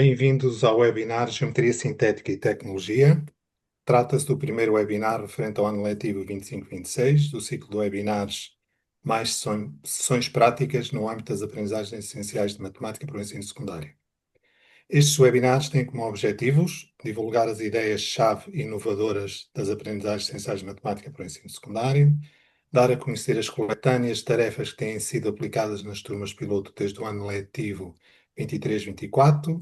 Bem-vindos ao webinar Geometria Sintética e Tecnologia. Trata-se do primeiro webinar referente ao ano letivo 25-26, do ciclo de webinars mais sessões práticas no âmbito das aprendizagens essenciais de matemática para o ensino secundário. Estes webinars têm como objetivos divulgar as ideias-chave inovadoras das aprendizagens essenciais de matemática para o ensino secundário, dar a conhecer as coletâneas de tarefas que têm sido aplicadas nas turmas piloto desde o ano letivo 23-24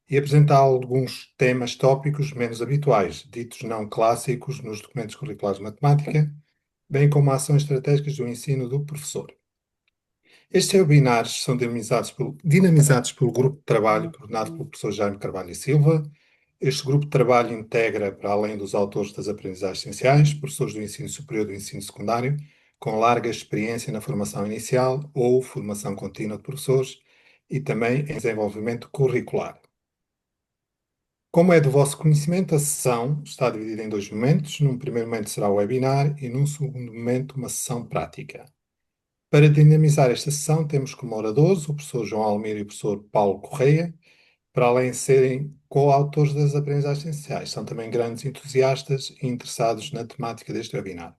e apresentar alguns temas tópicos menos habituais, ditos não clássicos nos documentos curriculares de matemática, bem como ações estratégicas do ensino do professor. Estes webinars são dinamizados pelo grupo de trabalho coordenado pelo professor Jaime Carvalho e Silva. Este grupo de trabalho integra, para além dos autores das aprendizagens essenciais, professores do ensino superior e do ensino secundário, com larga experiência na formação inicial ou formação contínua de professores e também em desenvolvimento curricular. Como é do vosso conhecimento, a sessão está dividida em dois momentos. Num primeiro momento será o webinar e num segundo momento uma sessão prática. Para dinamizar esta sessão, temos como oradores o professor João Almeida e o professor Paulo Correia, para além de serem coautores das aprendizagens essenciais. São também grandes entusiastas e interessados na temática deste webinar.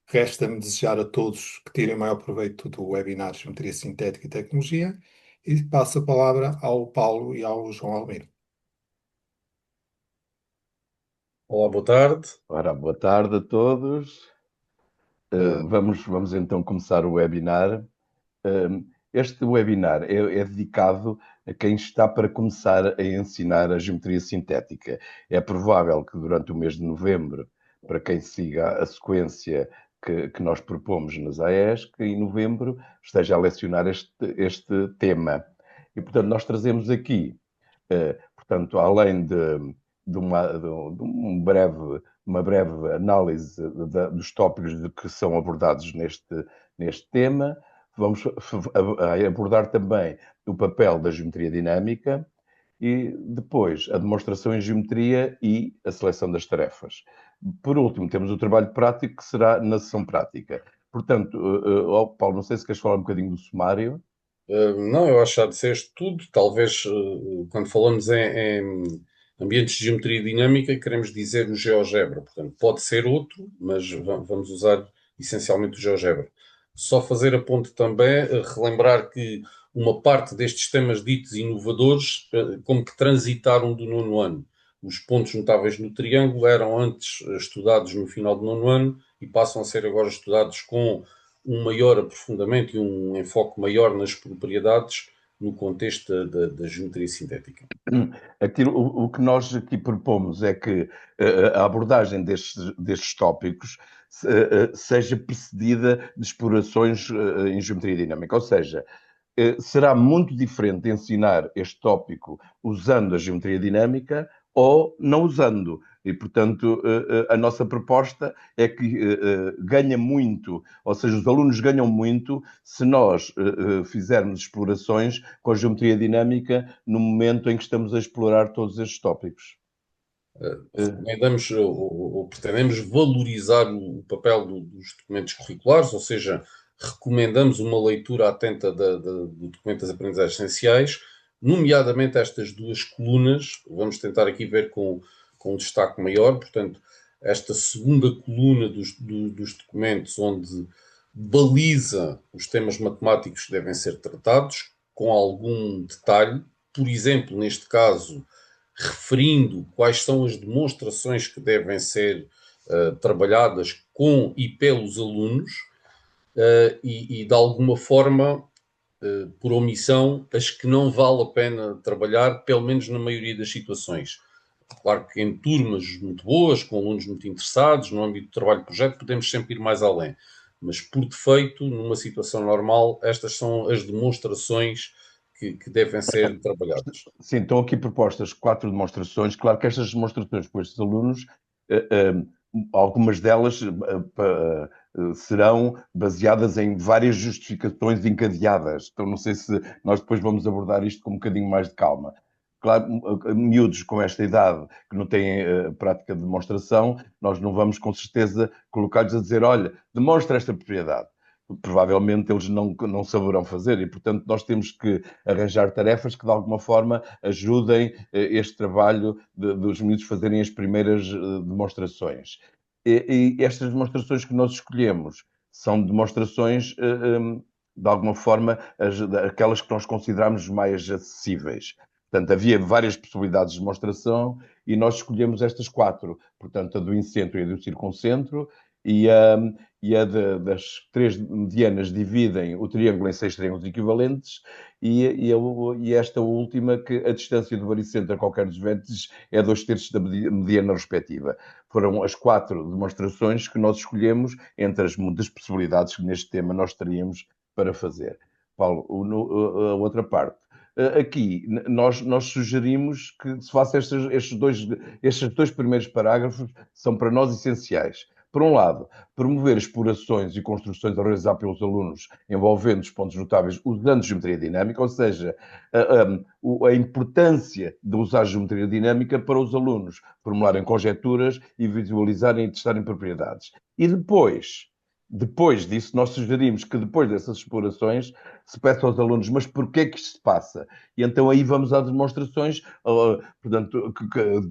Resta-me desejar a todos que tirem maior proveito do webinar Geometria Sintética e Tecnologia e passo a palavra ao Paulo e ao João Almeida. Olá, boa tarde. Ora, boa tarde a todos. Vamos então começar o webinar. Este webinar é dedicado a quem está para começar a ensinar a geometria sintética. É provável que durante o mês de novembro, para quem siga a sequência que nós propomos nas AES, que em novembro esteja a lecionar este tema. E, portanto, nós trazemos aqui, portanto, além de uma breve análise dos tópicos que são abordados neste tema, vamos abordar também o papel da geometria dinâmica e depois a demonstração em geometria e a seleção das tarefas. Por último, temos o trabalho prático, que será na sessão prática. Portanto, Paulo, não sei se queres falar um bocadinho do sumário. Não, eu acho que já disseste tudo. Talvez, quando falamos em ambientes de geometria dinâmica, queremos dizer o GeoGebra. Portanto, pode ser outro, mas vamos usar essencialmente o GeoGebra. Só fazer a ponte também, relembrar que uma parte destes temas ditos inovadores, como que transitaram do nono ano. Os pontos notáveis no triângulo eram antes estudados no final do nono ano e passam a ser agora estudados com um maior aprofundamento e um enfoque maior nas propriedades no contexto da geometria sintética. O que nós aqui propomos é que a abordagem destes tópicos seja precedida de explorações em geometria dinâmica, ou seja, será muito diferente ensinar este tópico usando a geometria dinâmica ou não usando. E, portanto, a nossa proposta é que ganha muito, ou seja, os alunos ganham muito se nós fizermos explorações com a geometria dinâmica no momento em que estamos a explorar todos estes tópicos. Recomendamos ou pretendemos valorizar o papel dos documentos curriculares, ou seja, recomendamos uma leitura atenta do documento das aprendizagens essenciais, nomeadamente estas duas colunas. Vamos tentar aqui ver com um destaque maior, portanto, esta segunda coluna dos documentos, onde baliza os temas matemáticos que devem ser tratados, com algum detalhe, por exemplo, neste caso, referindo quais são as demonstrações que devem ser trabalhadas com e pelos alunos e de alguma forma, por omissão, as que não vale a pena trabalhar, pelo menos na maioria das situações. Claro que em turmas muito boas, com alunos muito interessados, no âmbito do trabalho de projeto, podemos sempre ir mais além. Mas, por defeito, numa situação normal, estas são as demonstrações que devem ser trabalhadas. Sim, estão aqui propostas 4 demonstrações. Claro que estas demonstrações com estes alunos, algumas delas serão baseadas em várias justificações encadeadas. Então não sei se nós depois vamos abordar isto com um bocadinho mais de calma. Claro, miúdos com esta idade que não têm prática de demonstração, nós não vamos com certeza colocar-lhes a dizer, olha, demonstra esta propriedade. provavelmente eles não saberão fazer e, portanto, nós temos que arranjar tarefas que, de alguma forma, ajudem este trabalho dos miúdos fazerem as primeiras demonstrações. E estas demonstrações que nós escolhemos são demonstrações, de alguma forma, aquelas que nós consideramos mais acessíveis. Portanto, havia várias possibilidades de demonstração e nós escolhemos estas 4. Portanto, a do incentro e a do circuncentro, das 3 medianas dividem o triângulo em 6 triângulos equivalentes e esta última, que a distância do baricentro a qualquer dos vértices é 2/3 da mediana respectiva. Foram as 4 demonstrações que nós escolhemos entre as muitas possibilidades que neste tema nós teríamos para fazer. Paulo, a outra parte. Aqui, nós sugerimos que se faça estes dois primeiros parágrafos, são para nós essenciais. Por um lado, promover explorações e construções a realizar pelos alunos envolvendo os pontos notáveis usando geometria dinâmica, ou seja, a importância de usar geometria dinâmica para os alunos formularem conjecturas e visualizarem e testarem propriedades. E depois disso, nós sugerimos que depois dessas explorações se peça aos alunos, mas porquê que isto se passa? E então aí vamos às demonstrações, portanto,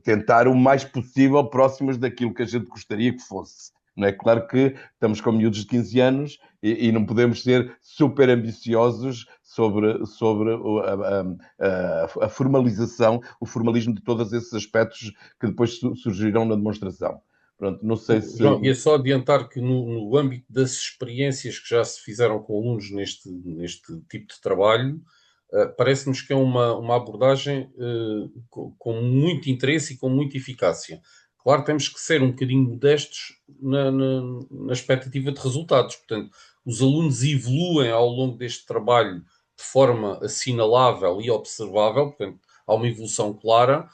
tentar o mais possível próximas daquilo que a gente gostaria que fosse. Não é claro que estamos com miúdos de 15 anos e não podemos ser super ambiciosos sobre a formalização, o formalismo de todos esses aspectos que depois surgirão na demonstração. Pronto, não sei se... João, e é só adiantar que no âmbito das experiências que já se fizeram com alunos neste tipo de trabalho, parece-nos que é uma abordagem com muito interesse e com muita eficácia. Claro, temos que ser um bocadinho modestos na expectativa de resultados. Portanto, os alunos evoluem ao longo deste trabalho de forma assinalável e observável, portanto, há uma evolução clara.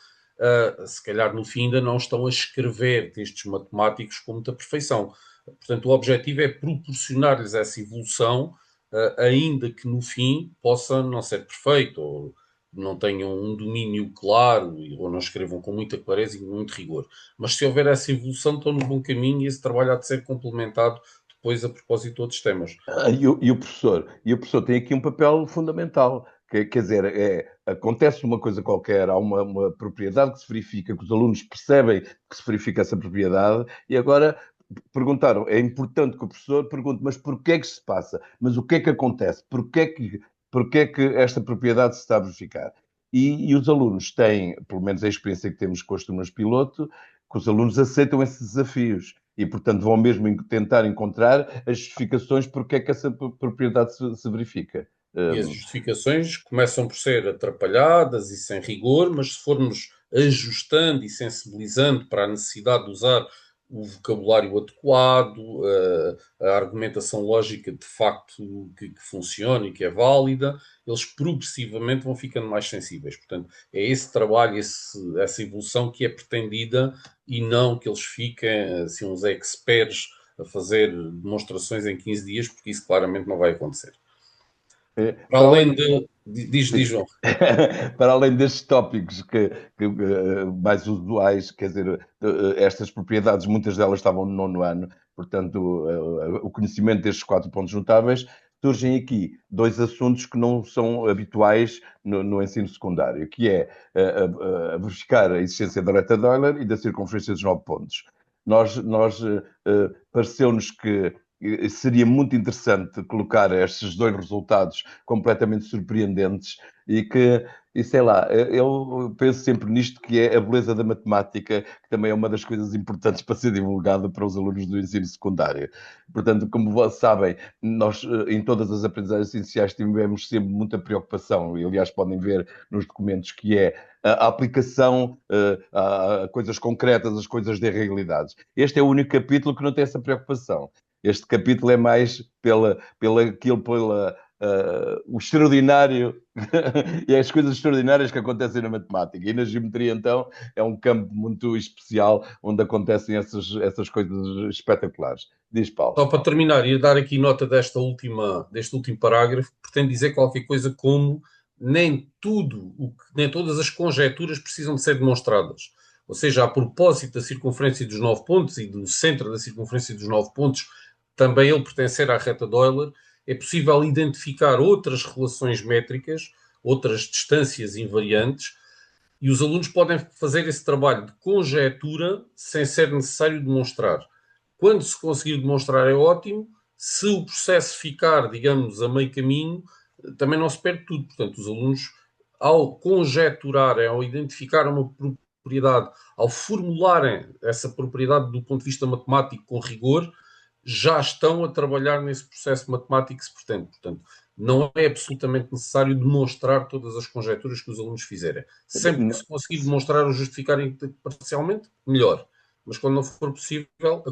Se calhar no fim ainda não estão a escrever textos matemáticos com muita perfeição. Portanto, o objetivo é proporcionar-lhes essa evolução, ainda que no fim possa não ser perfeito, ou não tenham um domínio claro, ou não escrevam com muita clareza e com muito rigor. Mas se houver essa evolução, estão no bom caminho e esse trabalho há de ser complementado depois a propósito de outros temas. E o professor tem aqui um papel fundamental. Quer dizer, acontece uma coisa qualquer, há uma propriedade que se verifica, que os alunos percebem que se verifica essa propriedade, e agora perguntaram, é importante que o professor pergunte, mas porquê é que se passa? Mas o que é que acontece? Porquê é que esta propriedade se está a verificar? E os alunos têm, pelo menos a experiência que temos com as turmas piloto, que os alunos aceitam esses desafios e, portanto, vão mesmo tentar encontrar as justificações porque é que essa propriedade se verifica. E as justificações começam por ser atrapalhadas e sem rigor, mas se formos ajustando e sensibilizando para a necessidade de usar o vocabulário adequado, a argumentação lógica de facto que funciona e que é válida, eles progressivamente vão ficando mais sensíveis. Portanto, é esse trabalho, essa evolução que é pretendida e não que eles fiquem assim, uns experts a fazer demonstrações em 15 dias, porque isso claramente não vai acontecer. Para além de... Diz, João. Para além destes tópicos que mais usuais, quer dizer, estas propriedades, muitas delas estavam no 9º ano, portanto, o conhecimento destes 4 pontos notáveis, surgem aqui 2 assuntos que não são habituais no ensino secundário, que é verificar a existência da reta de Euler e da circunferência dos 9 pontos. Pareceu-nos que seria muito interessante colocar estes 2 resultados completamente surpreendentes e sei lá, eu penso sempre nisto, que é a beleza da matemática, que também é uma das coisas importantes para ser divulgada para os alunos do ensino secundário. Portanto, como sabem, nós em todas as aprendizagens essenciais tivemos sempre muita preocupação, e aliás podem ver nos documentos, que é a aplicação a coisas concretas, as coisas de realidades. Este é o único capítulo que não tem essa preocupação. Este capítulo é mais o extraordinário e as coisas extraordinárias que acontecem na matemática. E na geometria, então, é um campo muito especial onde acontecem essas coisas espetaculares. Diz, Paulo. Só para terminar, ia dar aqui nota deste último parágrafo, que pretende dizer qualquer coisa como nem todas as conjecturas precisam de ser demonstradas. Ou seja, a propósito da circunferência dos 9 pontos e do centro da circunferência dos 9 pontos, também ele pertencer à reta de Euler, é possível identificar outras relações métricas, outras distâncias invariantes, e os alunos podem fazer esse trabalho de conjectura sem ser necessário demonstrar. Quando se conseguir demonstrar é ótimo, se o processo ficar, digamos, a meio caminho, também não se perde tudo. Portanto, os alunos, ao conjecturarem, ao identificar uma propriedade, ao formularem essa propriedade do ponto de vista matemático com rigor, já estão a trabalhar nesse processo matemático que se pretende. Portanto, não é absolutamente necessário demonstrar todas as conjecturas que os alunos fizerem. Sempre que se conseguir demonstrar ou justificar parcialmente, melhor. Mas quando não for possível, a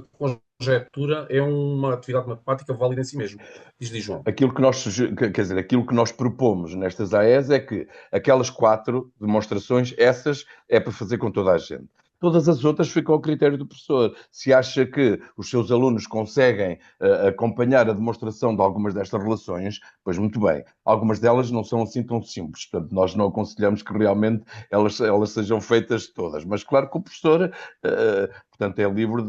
conjectura é uma atividade matemática válida em si mesmo. Diz, João. Aquilo que nós, quer dizer, aquilo que nós propomos nestas AES é que aquelas 4 demonstrações, essas é para fazer com toda a gente. Todas as outras ficam ao critério do professor. Se acha que os seus alunos conseguem acompanhar a demonstração de algumas destas relações, pois muito bem. Algumas delas não são assim tão simples. Portanto, nós não aconselhamos que realmente elas sejam feitas todas. Mas claro que o professor, portanto, é livre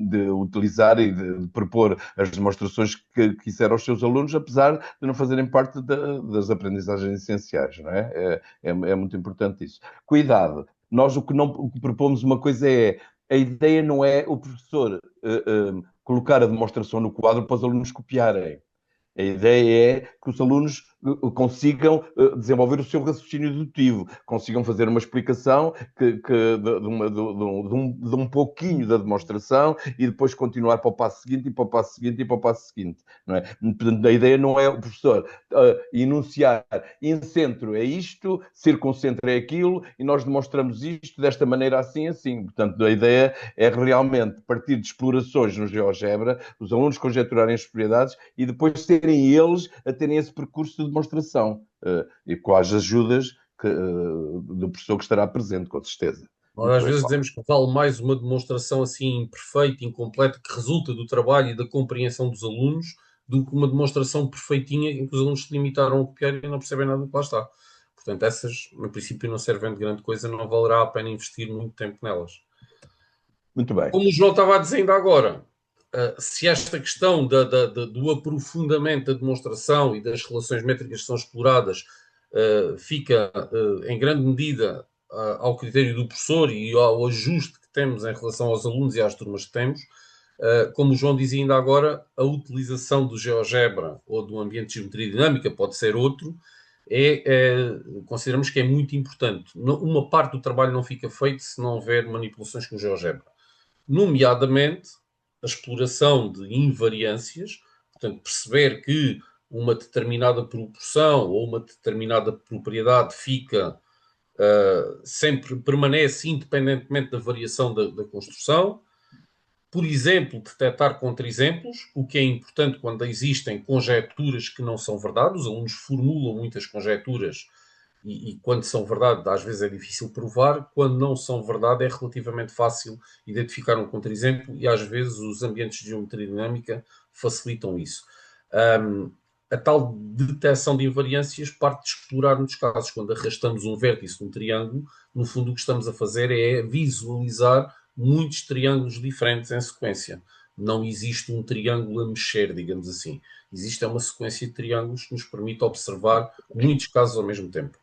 de utilizar e de propor as demonstrações que quiser aos seus alunos, apesar de não fazerem parte das aprendizagens essenciais. Não é? É muito importante isso. Cuidado. Nós o que propomos uma coisa é, a ideia não é o professor colocar a demonstração no quadro para os alunos copiarem. A ideia é que os alunos consigam desenvolver o seu raciocínio dedutivo, consigam fazer uma explicação de um pouquinho da demonstração e depois continuar para o passo seguinte e para o passo seguinte e para o passo seguinte. Não é? Portanto, a ideia não é o professor enunciar incentro é isto, circuncentro é aquilo e nós demonstramos isto desta maneira assim, assim. Portanto, a ideia é realmente partir de explorações no GeoGebra, os alunos conjecturarem as propriedades e depois serem eles a terem esse percurso de demonstração e com as ajudas do professor que estará presente, com certeza. Nós às vezes dizemos que vale mais uma demonstração assim imperfeita, incompleta, que resulta do trabalho e da compreensão dos alunos, do que uma demonstração perfeitinha em que os alunos se limitaram a copiar e não percebem nada do que lá está. Portanto, essas, no princípio, não servem de grande coisa, não valerá a pena investir muito tempo nelas. Muito bem. Como o João estava a dizer ainda agora, se esta questão do aprofundamento da demonstração e das relações métricas que são exploradas fica em grande medida ao critério do professor e ao ajuste que temos em relação aos alunos e às turmas que temos, como o João dizia ainda agora, a utilização do GeoGebra ou do ambiente de geometria dinâmica, pode ser outro, consideramos que é muito importante. Uma parte do trabalho não fica feito se não houver manipulações com o GeoGebra. Nomeadamente, a exploração de invariâncias, portanto, perceber que uma determinada proporção ou uma determinada propriedade fica sempre, permanece independentemente da variação da construção. Por exemplo, detectar contraexemplos, o que é importante quando existem conjecturas que não são verdade. Os alunos formulam muitas conjecturas e quando são verdade, às vezes é difícil provar. Quando não são verdade, é relativamente fácil identificar um contraexemplo e às vezes os ambientes de geometria dinâmica facilitam isso. A tal detecção de invariâncias parte de explorar muitos casos. Quando arrastamos um vértice num triângulo, no fundo o que estamos a fazer é visualizar muitos triângulos diferentes em sequência. Não existe um triângulo a mexer, digamos assim. Existe uma sequência de triângulos que nos permite observar muitos casos ao mesmo tempo.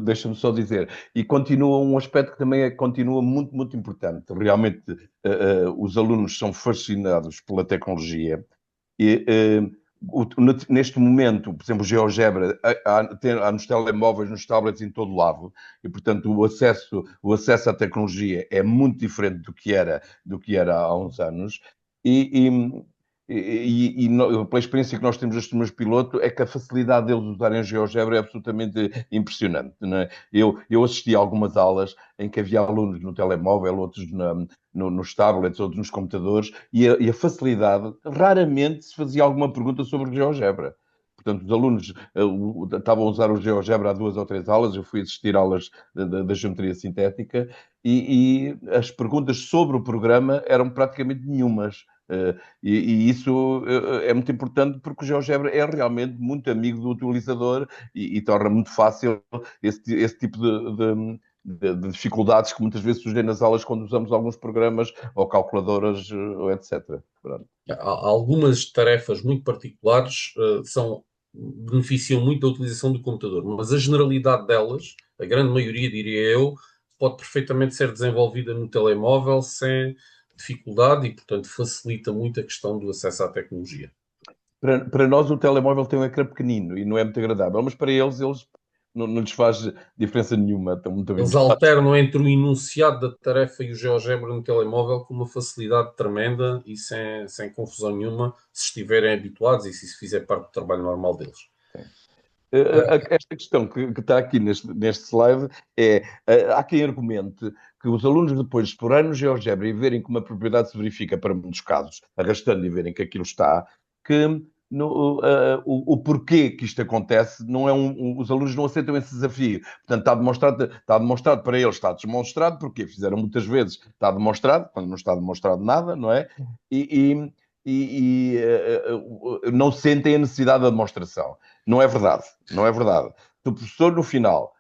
Deixa-me só dizer, e continua um aspecto que também continua muito, muito importante. Realmente, os alunos são fascinados pela tecnologia e neste momento, por exemplo, o GeoGebra há nos telemóveis, nos tablets, em todo lado, e portanto o acesso à tecnologia é muito diferente do que era há uns anos, pela experiência que nós temos das turmas piloto, é que a facilidade deles usarem o GeoGebra é absolutamente impressionante. Não é? Eu assisti a algumas aulas em que havia alunos no telemóvel, outros nos tablets, outros nos computadores, e a facilidade, raramente se fazia alguma pergunta sobre o GeoGebra. Portanto, os alunos estavam a usar o GeoGebra há 2 ou 3 aulas, eu fui assistir aulas da geometria sintética, e as perguntas sobre o programa eram praticamente nenhumas. E isso é muito importante porque o GeoGebra é realmente muito amigo do utilizador e torna muito fácil esse tipo de dificuldades que muitas vezes surgem nas aulas quando usamos alguns programas ou calculadoras, ou etc. Pronto. Algumas tarefas muito particulares beneficiam muito da utilização do computador, mas a generalidade delas, a grande maioria, diria eu, pode perfeitamente ser desenvolvida no telemóvel sem dificuldade e, portanto, facilita muito a questão do acesso à tecnologia. Para nós o telemóvel tem um ecrã pequenino e não é muito agradável, mas para eles não lhes faz diferença nenhuma. Estão muito Eles habituados. alternam entre o enunciado da tarefa e o GeoGebra no telemóvel com uma facilidade tremenda e sem confusão nenhuma, se estiverem habituados e se isso fizer parte do trabalho normal deles. Esta questão que está aqui neste slide há quem argumente que os alunos, depois de explorarem no GeoGebra e verem como a propriedade se verifica para muitos casos, arrastando e verem que aquilo está, que o porquê que isto acontece não é os alunos não aceitam esse desafio. Portanto, está demonstrado para eles, está demonstrado, porque fizeram muitas vezes, está demonstrado, quando não está demonstrado nada, não é? Não sentem a necessidade da demonstração. Não é verdade, não é verdade. O professor, no final,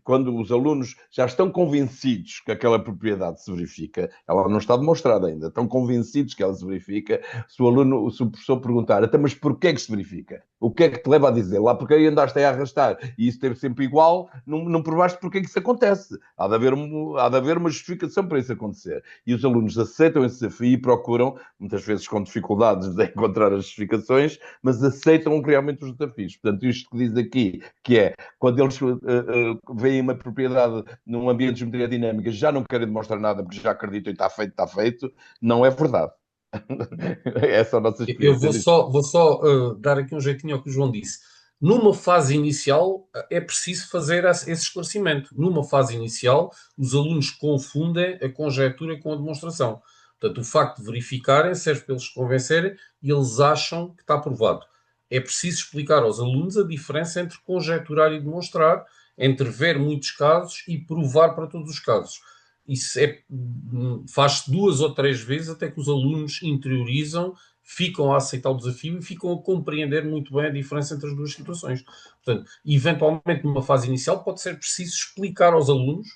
quando os alunos já estão convencidos que aquela propriedade se verifica, ela não está demonstrada ainda, estão convencidos que ela se verifica, se o professor perguntar, até mas porquê é que se verifica? O que é que te leva a dizer? Lá porque aí andaste a arrastar e isso teve sempre igual, não provaste porque é que isso acontece. Há de haver uma justificação para isso acontecer. E os alunos aceitam esse desafio e procuram, muitas vezes com dificuldades de encontrar as justificações, mas aceitam realmente os desafios. Portanto, isto que diz aqui, que é, quando eles veem uma propriedade num ambiente de geometria dinâmica, já não querem demonstrar nada porque já acreditam e está feito, não é verdade. Essa é a nossa experiência. Eu vou só dar aqui um jeitinho ao que o João disse. Numa fase inicial, é preciso fazer esse esclarecimento. Numa fase inicial, os alunos confundem a conjectura com a demonstração. Portanto, o facto de verificarem serve para eles se convencerem e eles acham que está provado. É preciso explicar aos alunos a diferença entre conjecturar e demonstrar, entre ver muitos casos e provar para todos os casos. Isso faz-se 2 ou 3 vezes até que os alunos interiorizam, ficam a aceitar o desafio e ficam a compreender muito bem a diferença entre as duas situações. Portanto, eventualmente, numa fase inicial, pode ser preciso explicar aos alunos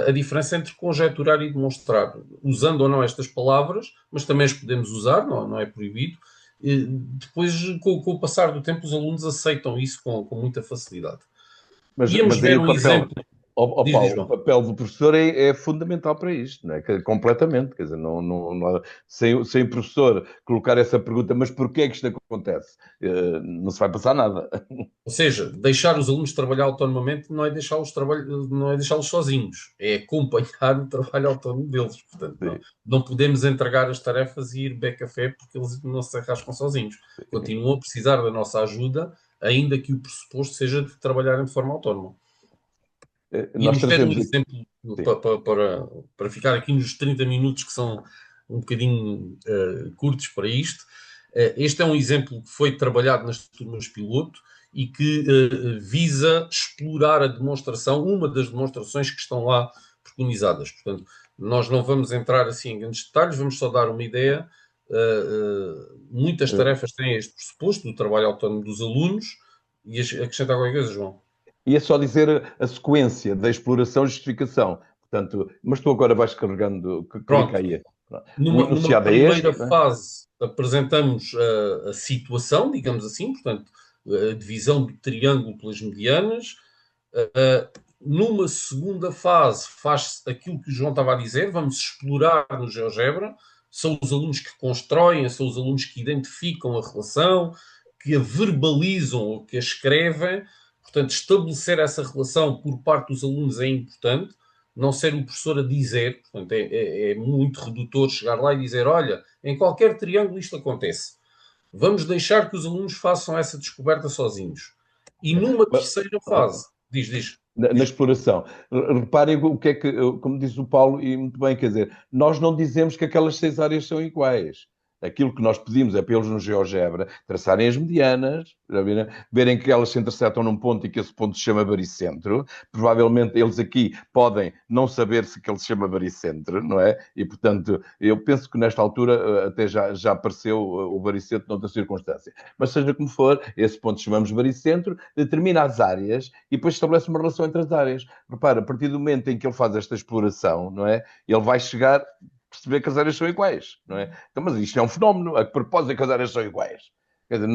a diferença entre conjecturar e demonstrar, usando ou não estas palavras, mas também as podemos usar, não é proibido. Depois, com o passar do tempo, os alunos aceitam isso com muita facilidade. Mas ver um exemplo. Paulo, o papel do professor é fundamental para isto, não é? Completamente. Quer dizer, sem o professor colocar essa pergunta, mas porquê é que isto acontece? Não se vai passar nada. Ou seja, deixar os alunos trabalhar autonomamente não é deixá-los sozinhos, é acompanhar o trabalho autónomo deles. Portanto, não podemos entregar as tarefas e ir beber café porque eles não se arrascam sozinhos. Continuam a precisar da nossa ajuda, ainda que o pressuposto seja de trabalharem de forma autónoma. Nós trazemos um exemplo para ficar aqui nos 30 minutos que são um bocadinho curtos para isto. Este é um exemplo que foi trabalhado nas turmas piloto e que visa explorar a demonstração, uma das demonstrações que estão lá preconizadas. Portanto, nós não vamos entrar assim em grandes detalhes, vamos só dar uma ideia. Muitas tarefas têm este pressuposto do trabalho autónomo dos alunos. E acrescentar qualquer coisa, João? E é só dizer a sequência da exploração e justificação. Portanto, mas tu agora vais carregando. Pronto. Aí. Numa primeira fase, apresentamos a situação, digamos assim, portanto, a divisão do triângulo pelas medianas. Numa segunda fase, faz-se aquilo que o João estava a dizer, vamos explorar no GeoGebra. São os alunos que constroem, são os alunos que identificam a relação, que a verbalizam ou que a escrevem. Portanto, estabelecer essa relação por parte dos alunos é importante, não ser o professor a dizer, portanto, é muito redutor chegar lá e dizer, olha, em qualquer triângulo isto acontece. Vamos deixar que os alunos façam essa descoberta sozinhos. E numa terceira fase, diz. Na exploração. Reparem o que é que, como diz o Paulo, e muito bem, quer dizer, nós não dizemos que aquelas 6 áreas são iguais. Aquilo que nós pedimos é para eles no GeoGebra traçarem as medianas, verem que elas se interceptam num ponto e que esse ponto se chama baricentro. Provavelmente eles aqui podem não saber se que ele se chama baricentro, não é? E, portanto, eu penso que nesta altura até já apareceu o baricentro noutra circunstância. Mas seja como for, esse ponto chamamos baricentro, determina as áreas e depois estabelece uma relação entre as áreas. Repara, a partir do momento em que ele faz esta exploração, não é? Ele vai chegar perceber que as áreas são iguais, não é? Então, mas isto é um fenómeno. A que propósito é que as áreas são iguais? Quer dizer,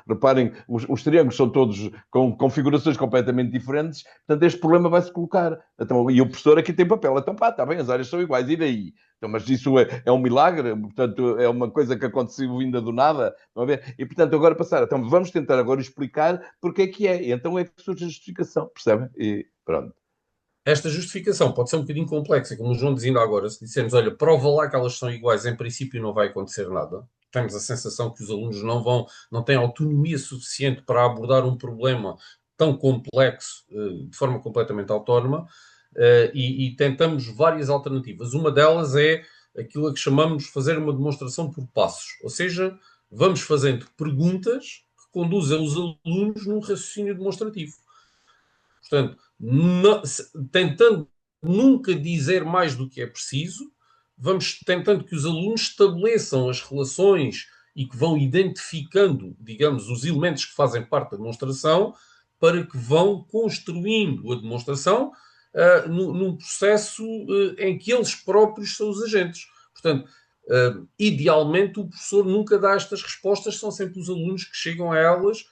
reparem, os triângulos são todos com configurações completamente diferentes, portanto, este problema vai-se colocar. Então, e o professor aqui tem papel, então pá, está bem, as áreas são iguais, e daí? Então, mas isso é um milagre, portanto, é uma coisa que aconteceu ainda do nada, não é? E, portanto, agora passar, então vamos tentar agora explicar porque é que é, e então é que surge a justificação, percebem? E pronto. Esta justificação pode ser um bocadinho complexa, como o João dizia agora, se dissermos, olha, prova lá que elas são iguais, em princípio não vai acontecer nada. Temos a sensação que os alunos não têm autonomia suficiente para abordar um problema tão complexo de forma completamente autónoma, e tentamos várias alternativas. Uma delas é aquilo a que chamamos de fazer uma demonstração por passos, ou seja, vamos fazendo perguntas que conduzem os alunos num raciocínio demonstrativo. Portanto, tentando nunca dizer mais do que é preciso, vamos tentando que os alunos estabeleçam as relações e que vão identificando, digamos, os elementos que fazem parte da demonstração, para que vão construindo a demonstração num processo em que eles próprios são os agentes. Portanto, idealmente, o professor nunca dá estas respostas, são sempre os alunos que chegam a elas.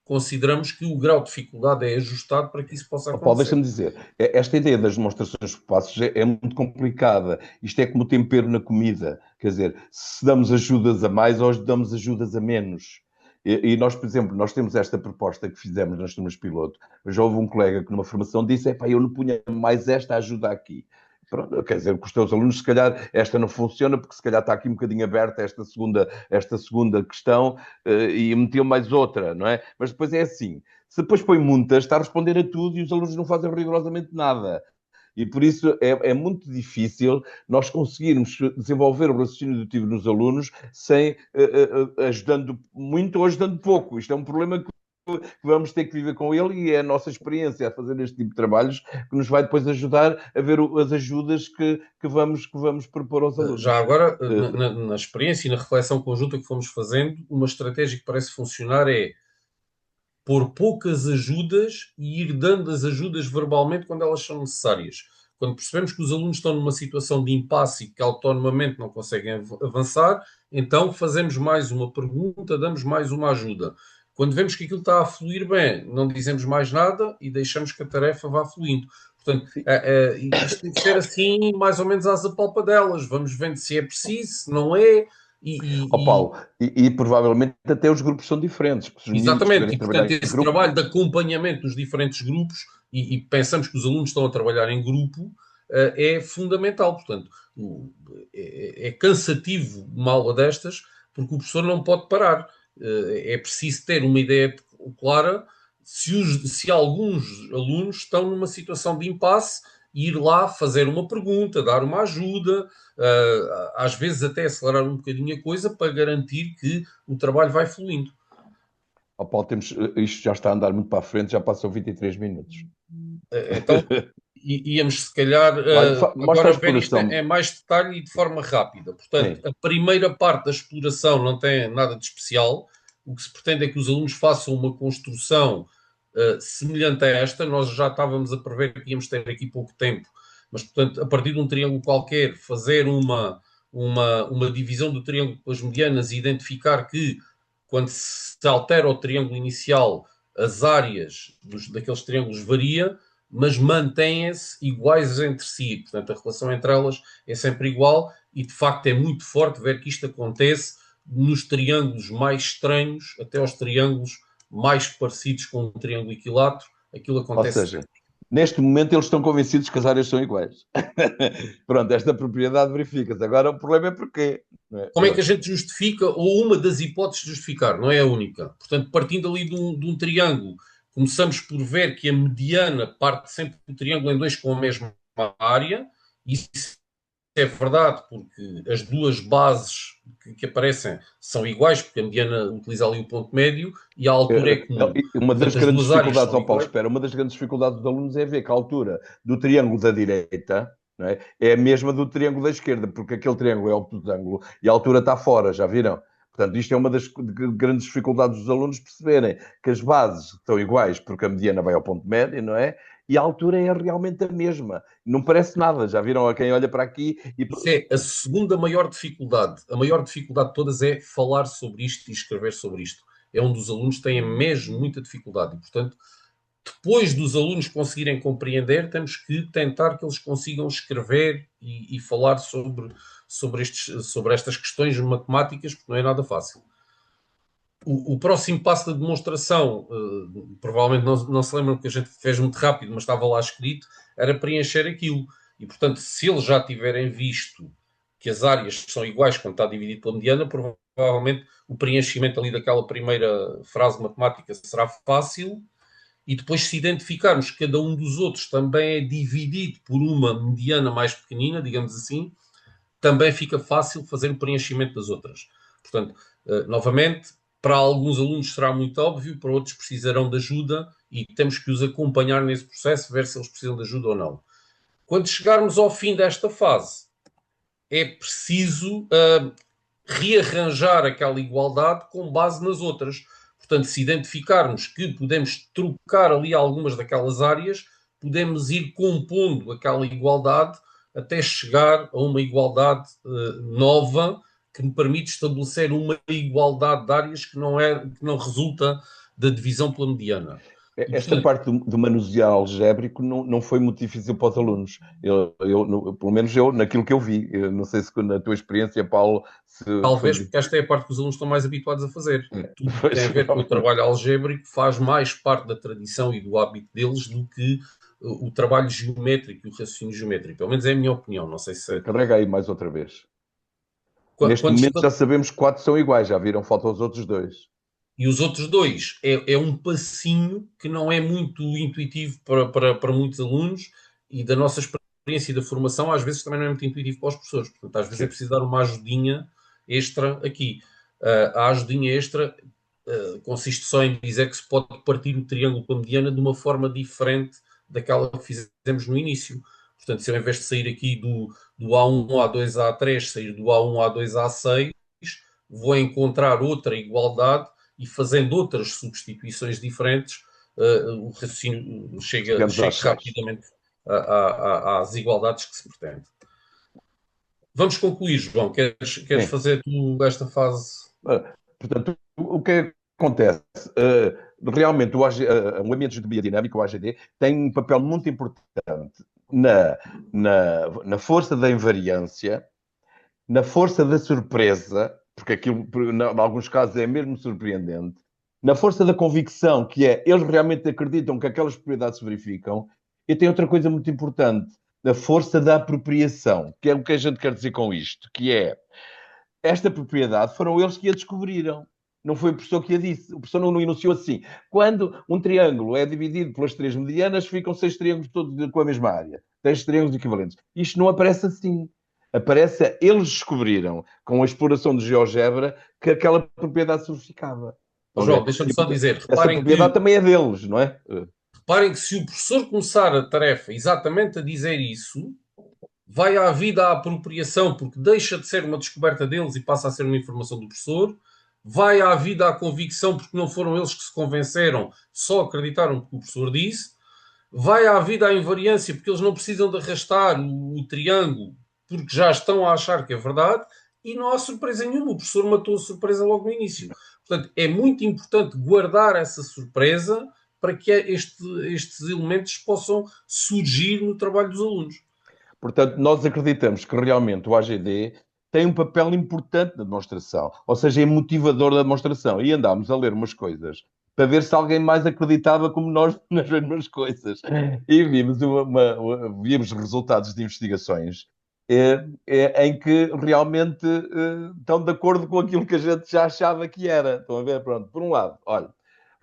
Consideramos que o grau de dificuldade é ajustado para que isso possa Oh, Paulo, acontecer. deixa-me dizer, esta ideia das demonstrações por passos é muito complicada. Isto é como o tempero na comida. Quer dizer, se damos ajudas a mais ou damos ajudas a menos. E nós, por exemplo, nós temos esta proposta que fizemos nas turmas piloto. Já houve um colega que numa formação disse, epá, eu não punha mais esta ajuda aqui. Pronto, quer dizer, com os teus alunos, se calhar esta não funciona, porque se calhar está aqui um bocadinho aberta esta segunda questão, e meteu mais outra, não é? Mas depois é assim, se depois põe muitas, está a responder a tudo e os alunos não fazem rigorosamente nada. E por isso é muito difícil nós conseguirmos desenvolver o raciocínio dedutivo nos alunos sem ajudando muito ou ajudando pouco. Isto é um problema que vamos ter que viver com ele e é a nossa experiência a fazer este tipo de trabalhos que nos vai depois ajudar a ver as ajudas que vamos propor aos alunos. Já agora, na experiência e na reflexão conjunta que fomos fazendo, uma estratégia que parece funcionar é pôr poucas ajudas e ir dando as ajudas verbalmente quando elas são necessárias. Quando percebemos que os alunos estão numa situação de impasse e que autonomamente não conseguem avançar, então fazemos mais uma pergunta, damos mais uma ajuda. Quando vemos que aquilo está a fluir bem, não dizemos mais nada e deixamos que a tarefa vá fluindo. Portanto, isto tem que ser assim, mais ou menos às apalpadelas. Vamos vendo se é preciso, se não é. Paulo, e provavelmente até os grupos são diferentes. Se os Exatamente, e portanto em esse grupo... trabalho de acompanhamento dos diferentes grupos, e pensamos que os alunos estão a trabalhar em grupo, é fundamental. Portanto, é cansativo uma aula destas, porque o professor não pode parar. É preciso ter uma ideia clara se alguns alunos estão numa situação de impasse, ir lá fazer uma pergunta, dar uma ajuda, às vezes até acelerar um bocadinho a coisa para garantir que o trabalho vai fluindo. Oh, Paulo, isto já está a andar muito para a frente, já passou 23 minutos. Então, íamos se calhar mostra a agora ver isto exploração. em mais detalhe e de forma rápida. Portanto, a primeira parte da exploração não tem nada de especial. O que se pretende é que os alunos façam uma construção semelhante a esta. Nós já estávamos a prever que íamos ter aqui pouco tempo, mas, portanto, a partir de um triângulo qualquer, fazer uma divisão do triângulo pelas medianas e identificar que, quando se altera o triângulo inicial, as áreas daqueles triângulos varia, mas mantêm-se iguais entre si. Portanto, a relação entre elas é sempre igual e, de facto, é muito forte ver que isto acontece nos triângulos mais estranhos até aos triângulos mais parecidos com um triângulo equilátero. Aquilo acontece. Ou seja, neste momento eles estão convencidos que as áreas são iguais. Pronto, esta propriedade verifica-se. Agora o problema é porquê. Como é que a gente justifica, ou uma das hipóteses de justificar, não é a única. Portanto, partindo ali de um triângulo, começamos por ver que a mediana parte sempre do triângulo em dois com a mesma área, e é verdade, porque as duas bases que aparecem são iguais, porque a mediana utiliza ali o ponto médio e a altura é comum. Uma das Portanto, as grandes duas áreas dificuldades, são ao Paulo, iguais. espera, uma das grandes dificuldades dos alunos é ver que a altura do triângulo da direita, não é a mesma do triângulo da esquerda, porque aquele triângulo é obtusângulo e a altura está fora, já viram? Portanto, isto é uma das grandes dificuldades dos alunos perceberem que as bases são iguais, porque a mediana vai ao ponto médio, não é? E a altura é realmente a mesma. Não parece nada, já viram a quem olha para aqui e... Isso é a segunda maior dificuldade. A maior dificuldade de todas é falar sobre isto e escrever sobre isto. É onde os alunos têm mesmo muita dificuldade. E, portanto, depois dos alunos conseguirem compreender, temos que tentar que eles consigam escrever e falar sobre estas questões matemáticas, porque não é nada fácil. O próximo passo da demonstração, provavelmente não se lembram que a gente fez muito rápido, mas estava lá escrito, era preencher aquilo. E, portanto, se eles já tiverem visto que as áreas são iguais quando está dividido pela mediana, provavelmente o preenchimento ali daquela primeira frase matemática será fácil. E depois, se identificarmos que cada um dos outros também é dividido por uma mediana mais pequenina, digamos assim, também fica fácil fazer o preenchimento das outras. Portanto, novamente, para alguns alunos será muito óbvio, para outros precisarão de ajuda e temos que os acompanhar nesse processo, ver se eles precisam de ajuda ou não. Quando chegarmos ao fim desta fase, é preciso rearranjar aquela igualdade com base nas outras. Portanto, se identificarmos que podemos trocar ali algumas daquelas áreas, podemos ir compondo aquela igualdade até chegar a uma igualdade nova que me permite estabelecer uma igualdade de áreas que não resulta da divisão pela mediana. E, Esta portanto, parte do manusear algébrico não foi muito difícil para os alunos. Pelo menos eu, naquilo que eu vi. Eu não sei se na tua experiência, Paulo, se foi talvez porque difícil. esta é a parte que os alunos estão mais habituados a fazer. Tudo o que tem Pois, a ver com o trabalho algébrico faz mais parte da tradição e do hábito deles do que o trabalho geométrico e o raciocínio geométrico. Pelo menos é a minha opinião. Não sei se. carrega aí mais outra vez. Neste Quando momento já sabemos que 4 são iguais, já viram? Faltam os outros dois. E os outros dois é um passinho que não é muito intuitivo para muitos alunos e da nossa experiência e da formação, às vezes também não é muito intuitivo para os professores. Portanto, às vezes é Sim. preciso dar uma ajudinha extra aqui. A ajudinha extra consiste só em dizer que se pode partir o triângulo com a mediana de uma forma diferente daquela que fizemos no início. Portanto, se eu, em vez de sair aqui do A1, A2, A3, sair do A1, A2, A6, vou encontrar outra igualdade e fazendo outras substituições diferentes, o raciocínio chega Chegamos às 6. rapidamente às igualdades que se pretende. Vamos concluir, João. Queres Sim. fazer tu esta fase? Portanto, o que acontece? Realmente, o ambiente de biodinâmica, o AGD, tem um papel muito importante na força da invariância, na força da surpresa, porque aquilo, em alguns casos, é mesmo surpreendente, na força da convicção, que é eles realmente acreditam que aquelas propriedades se verificam, e tem outra coisa muito importante, na força da apropriação, que é o que a gente quer dizer com isto, que é esta propriedade foram eles que a descobriram. Não foi o professor que a disse. O professor não enunciou assim. Quando um triângulo é dividido pelas 3 medianas, ficam 6 triângulos todos com a mesma área. 10 triângulos equivalentes. Isto não aparece assim. Aparece, eles descobriram, com a exploração de GeoGebra, que aquela propriedade se verificava. João, deixa-me só dizer, essa propriedade também é deles, não é? Reparem que se o professor começar a tarefa exatamente a dizer isso, vai à vida à apropriação, porque deixa de ser uma descoberta deles e passa a ser uma informação do professor, vai à vida à convicção, porque não foram eles que se convenceram, só acreditaram no que o professor disse, vai à vida à invariância, porque eles não precisam de arrastar o triângulo, porque já estão a achar que é verdade, e não há surpresa nenhuma, o professor matou a surpresa logo no início. Portanto, é muito importante guardar essa surpresa para que estes elementos possam surgir no trabalho dos alunos. Portanto, nós acreditamos que realmente o AGD tem um papel importante na demonstração, ou seja, é motivador da demonstração. E andámos a ler umas coisas para ver se alguém mais acreditava como nós nas mesmas coisas. E vimos resultados de investigações em que realmente estão de acordo com aquilo que a gente já achava que era. Estão a ver? Pronto, por um lado, olha,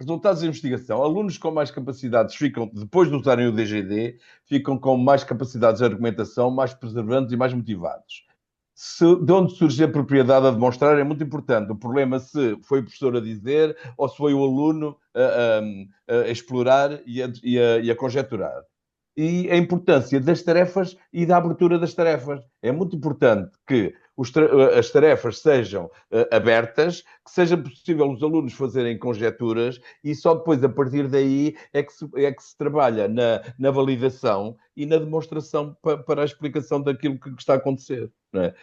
Resultados da investigação. Alunos com mais capacidades ficam, depois de usarem o DGD, ficam com mais capacidades de argumentação, mais perseverantes e mais motivados. De onde surge a propriedade a demonstrar é muito importante. O problema se foi o professor a dizer ou se foi o aluno a explorar e a conjecturar. E a importância das tarefas e da abertura das tarefas. É muito importante que as tarefas sejam abertas, que seja possível os alunos fazerem conjecturas e só depois, a partir daí, é que se trabalha na validação e na demonstração para a explicação daquilo que está a acontecer. Não é?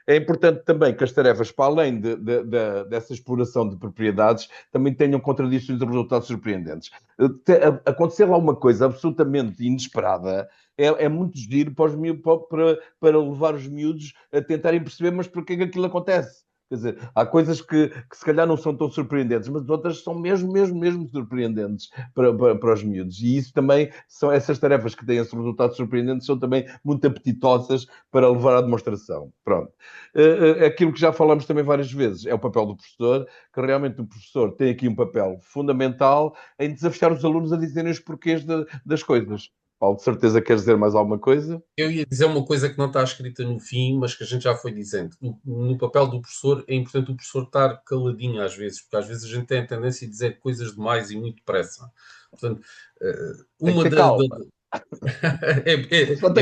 É importante também que as tarefas, para além dessa exploração de propriedades, também tenham contradições de resultados surpreendentes. Acontecer lá uma coisa absolutamente inesperada é muito giro para levar os miúdos a tentarem perceber, mas porquê que aquilo acontece? Quer dizer, há coisas que se calhar não são tão surpreendentes, mas outras são mesmo surpreendentes para os miúdos. E isso também são essas tarefas que têm esses resultados surpreendentes, são também muito apetitosas para levar à demonstração. Pronto. Aquilo que já falamos também várias vezes é o papel do professor, que realmente o professor tem aqui um papel fundamental em desafiar os alunos a dizerem os porquês das coisas. Paulo, de certeza queres dizer mais alguma coisa? Eu ia dizer uma coisa que não está escrita no fim, mas que a gente já foi dizendo. No papel do professor, é importante o professor estar caladinho às vezes, porque às vezes a gente tem a tendência de dizer coisas demais e muito depressa. Portanto, uma calma. É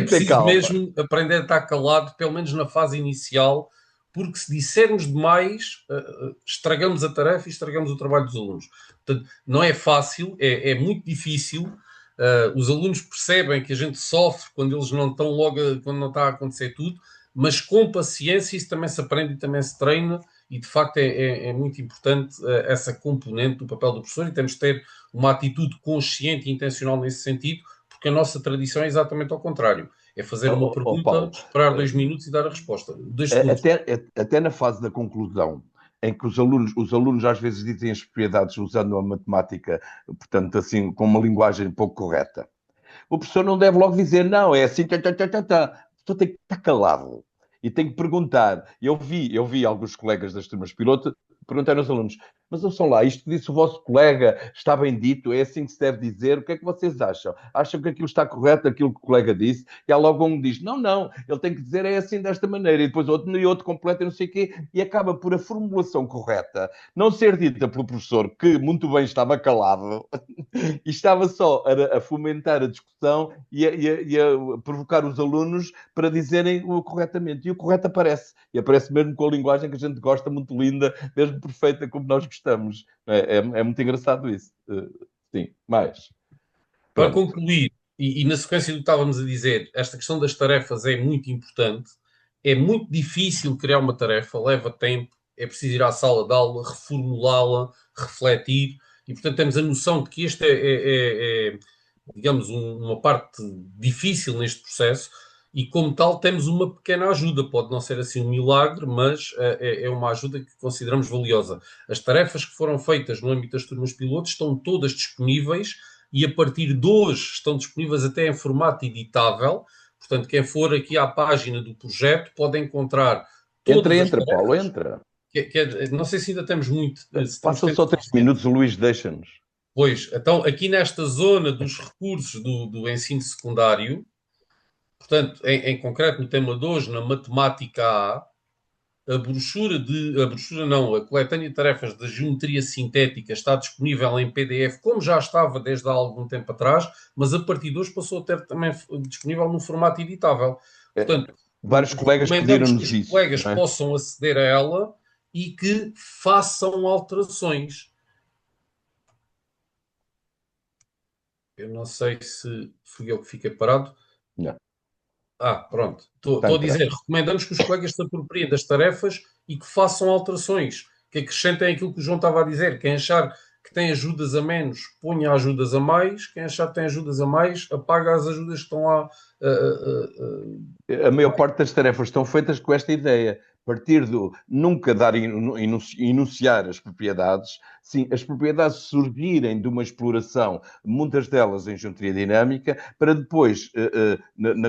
preciso mesmo aprender a estar calado, pelo menos na fase inicial, porque se dissermos demais, estragamos a tarefa e estragamos o trabalho dos alunos. Portanto, não é fácil, é muito difícil. Os alunos percebem que a gente sofre quando eles não estão quando não está a acontecer tudo, mas com paciência isso também se aprende e também se treina, e de facto é muito importante essa componente do papel do professor, e temos de ter uma atitude consciente e intencional nesse sentido, porque a nossa tradição é exatamente ao contrário. É fazer uma pergunta, Paulo, esperar 2 minutos e dar a resposta. Até na fase da conclusão, em que os alunos às vezes dizem as propriedades usando a matemática, portanto, assim, com uma linguagem pouco correta. O professor não deve logo dizer, não, é assim, O professor tem que estar calado e tem que perguntar. Eu vi alguns colegas das turmas piloto perguntar aos alunos, mas ouçam lá, isto que disse o vosso colega está bem dito, é assim que se deve dizer, o que é que vocês acham? Acham que aquilo está correto, aquilo que o colega disse? E há logo um que diz, não, ele tem que dizer é assim desta maneira, e depois outro completa não sei o quê, e acaba por a formulação correta não ser dita pelo professor, que muito bem estava calado, e estava só a fomentar a discussão e a provocar os alunos para dizerem o corretamente. E o correto aparece. E aparece mesmo com a linguagem que a gente gosta, muito linda, mesmo perfeita como nós gostamos. É muito engraçado isso. Sim, mais. Para concluir, e na sequência do que estávamos a dizer, esta questão das tarefas é muito importante. É muito difícil criar uma tarefa, leva tempo, é preciso ir à sala de aula, reformulá-la, refletir, e portanto temos a noção de que este digamos, uma parte difícil neste processo, e como tal temos uma pequena ajuda, pode não ser assim um milagre, mas é uma ajuda que consideramos valiosa. As tarefas que foram feitas no âmbito das turmas pilotos estão todas disponíveis, e a partir de hoje estão disponíveis até em formato editável. Portanto, quem for aqui à página do projeto pode encontrar todas as tarefas. Paulo, entra. Não sei se ainda temos muito. Passam só 3 minutos, o Luís deixa-nos. Pois, então aqui nesta zona dos recursos do ensino secundário, portanto, em concreto no tema de hoje, na matemática A, a coletânea de tarefas da geometria sintética está disponível em PDF, como já estava desde há algum tempo atrás, mas a partir de hoje passou a ter também disponível no formato editável. Portanto, vários colegas pediram-nos isso. Que os colegas possam aceder a ela e que façam alterações. Eu não sei se fui eu que fiquei parado. Não. Pronto. Estou a dizer, recomendamos que os colegas se apropriem das tarefas e que façam alterações, que acrescentem aquilo que o João estava a dizer. Quem achar que tem ajudas a menos, ponha ajudas a mais. Quem achar que tem ajudas a mais, apaga as ajudas que estão lá. A maior parte das tarefas estão feitas com esta ideia. partir do nunca dar enunciar as propriedades, sim, as propriedades surgirem de uma exploração, muitas delas em geometria dinâmica, para depois,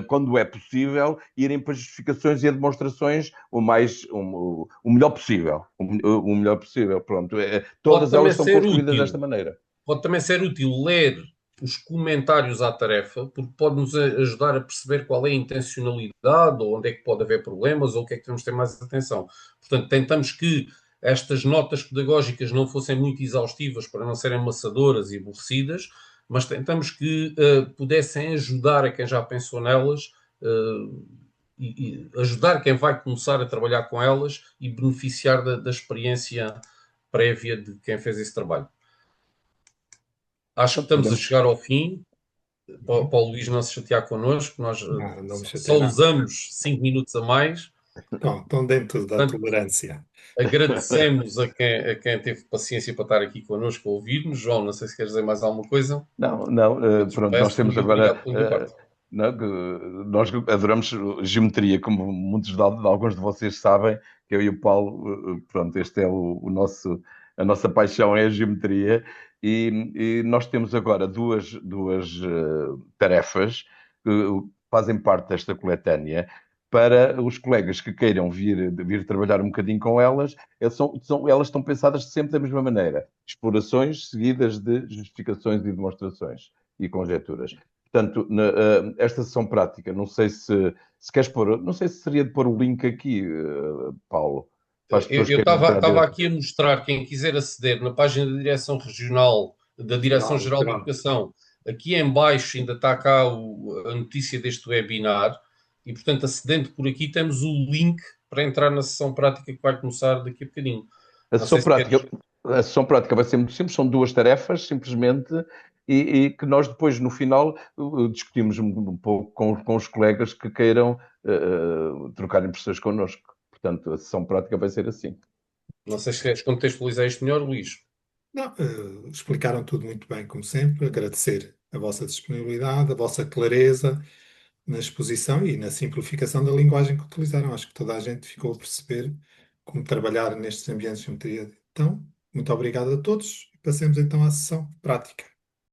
quando é possível, irem para as justificações e a demonstrações o melhor possível. O melhor possível, pronto. Pode Todas também elas são ser construídas desta útil. maneira. Pode também ser útil ler os comentários à tarefa, porque pode-nos ajudar a perceber qual é a intencionalidade, ou onde é que pode haver problemas, ou o que é que devemos ter mais atenção. Portanto, tentamos que estas notas pedagógicas não fossem muito exaustivas para não serem maçadoras e aborrecidas, mas tentamos que pudessem ajudar a quem já pensou nelas e ajudar quem vai começar a trabalhar com elas e beneficiar da experiência prévia de quem fez esse trabalho. Acho que Então, estamos a podemos. chegar ao fim. Para o Luís não se chatear connosco, nós Não me só chatei nada. usamos 5 minutos a mais. Estão dentro da Portanto, tolerância. agradecemos a quem teve paciência para estar aqui connosco a ouvir-nos. João, não sei se queres dizer mais alguma coisa. Não, não, Eu pronto, nós despeço-me temos e obrigado agora, pela minha parte. não, nós adoramos geometria, como muitos de alguns de vocês sabem, que eu e o Paulo, pronto, este é a nossa paixão é a geometria, e nós temos agora duas tarefas que fazem parte desta coletânea. Para os colegas que queiram vir trabalhar um bocadinho com elas, elas estão pensadas sempre da mesma maneira. Explorações seguidas de justificações e demonstrações e conjecturas. Portanto, esta sessão prática, não sei se queres pôr, não sei se seria de pôr o link aqui, Paulo, para as pessoas Eu que queiram entrar estava dentro. aqui a mostrar, quem quiser aceder na página da Direção Regional, da Direção-Geral de Geral. Educação, aqui em baixo ainda está cá a notícia deste webinar e, portanto, acedendo por aqui, temos o link para entrar na sessão prática que vai começar daqui a bocadinho. A Não sei sessão se queres. prática, a sessão prática vai ser muito simples, são duas tarefas, simplesmente, e que nós depois, no final, discutimos um pouco com os colegas que queiram trocar impressões connosco. Portanto, a sessão prática vai ser assim. Não sei se queres contextualizar isto melhor, Luís. Não, explicaram tudo muito bem, como sempre. Agradecer a vossa disponibilidade, a vossa clareza na exposição e na simplificação da linguagem que utilizaram. Acho que toda a gente ficou a perceber como trabalhar nestes ambientes de geometria. Então, muito obrigado a todos. Passemos então à sessão prática.